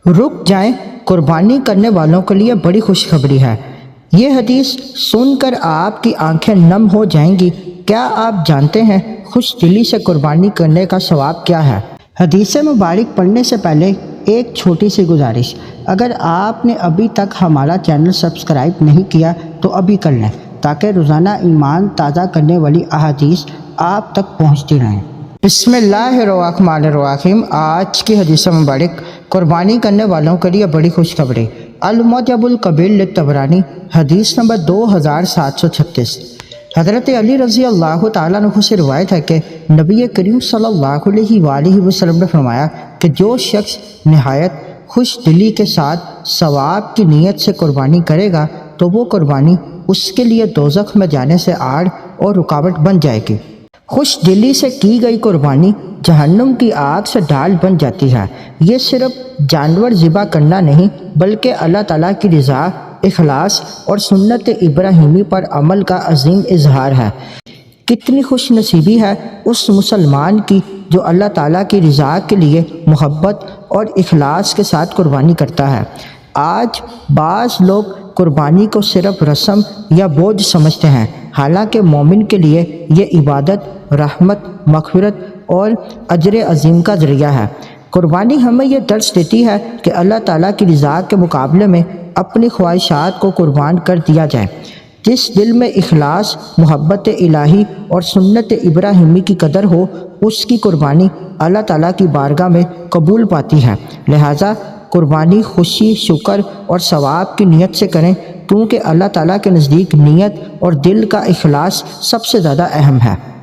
رک جائیں، قربانی کرنے والوں کے لیے بڑی خوشخبری ہے۔ یہ حدیث سن کر آپ کی آنکھیں نم ہو جائیں گی۔ کیا آپ جانتے ہیں خوش دلی سے قربانی کرنے کا ثواب کیا ہے؟ حدیث مبارک پڑھنے سے پہلے ایک چھوٹی سی گزارش، اگر آپ نے ابھی تک ہمارا چینل سبسکرائب نہیں کیا تو ابھی کر لیں تاکہ روزانہ ایمان تازہ کرنے والی احادیث آپ تک پہنچتی رہیں۔ بسم اللہ الرحمن الرحیم۔ آج کی حدیث مبارک قربانی کرنے والوں کے لیے بڑی خوشخبری۔ المعجم الکبیر للطبرانی، حدیث نمبر 2736۔ حضرت علی رضی اللہ تعالیٰ عنہ سے روایت ہے کہ نبی کریم صلی اللہ علیہ وآلہ وسلم نے فرمایا کہ جو شخص نہایت خوش دلی کے ساتھ ثواب کی نیت سے قربانی کرے گا تو وہ قربانی اس کے لیے دوزخ میں جانے سے آڑ اور رکاوٹ بن جائے گی۔ خوش دلی سے کی گئی قربانی جہنم کی آگ سے ڈھال بن جاتی ہے۔ یہ صرف جانور ذبح کرنا نہیں بلکہ اللہ تعالیٰ کی رضا، اخلاص اور سنت ابراہیمی پر عمل کا عظیم اظہار ہے۔ کتنی خوش نصیبی ہے اس مسلمان کی جو اللہ تعالیٰ کی رضا کے لیے محبت اور اخلاص کے ساتھ قربانی کرتا ہے۔ آج بعض لوگ قربانی کو صرف رسم یا بوجھ سمجھتے ہیں، حالانکہ مومن کے لیے یہ عبادت، رحمت، مغفرت اور اجر عظیم کا ذریعہ ہے۔ قربانی ہمیں یہ درس دیتی ہے کہ اللہ تعالیٰ کی رضا کے مقابلے میں اپنی خواہشات کو قربان کر دیا جائے۔ جس دل میں اخلاص، محبت الہی اور سنت ابراہیمی کی قدر ہو، اس کی قربانی اللہ تعالیٰ کی بارگاہ میں قبول پاتی ہے۔ لہٰذا قربانی خوشی، شکر اور ثواب کی نیت سے کریں، کیونکہ اللہ تعالیٰ کے نزدیک نیت اور دل کا اخلاص سب سے زیادہ اہم ہے۔